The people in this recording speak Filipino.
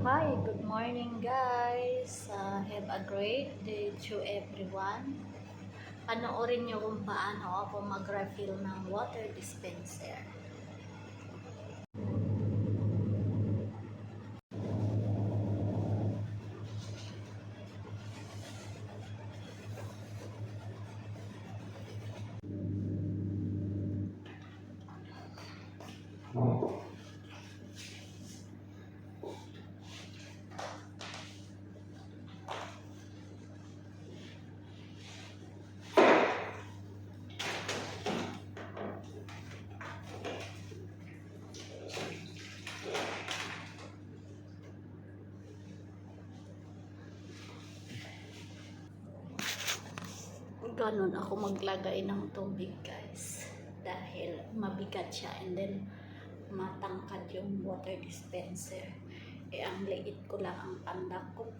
Hi, good morning guys. Have a great day to everyone. Panoorin nyo kung paano ako mag-refill ng water dispenser. Ganon ako maglagay ng tubig guys. Dahil mabigat siya and then matangkad yung water dispenser. Ang liit ko lang ang pandak ko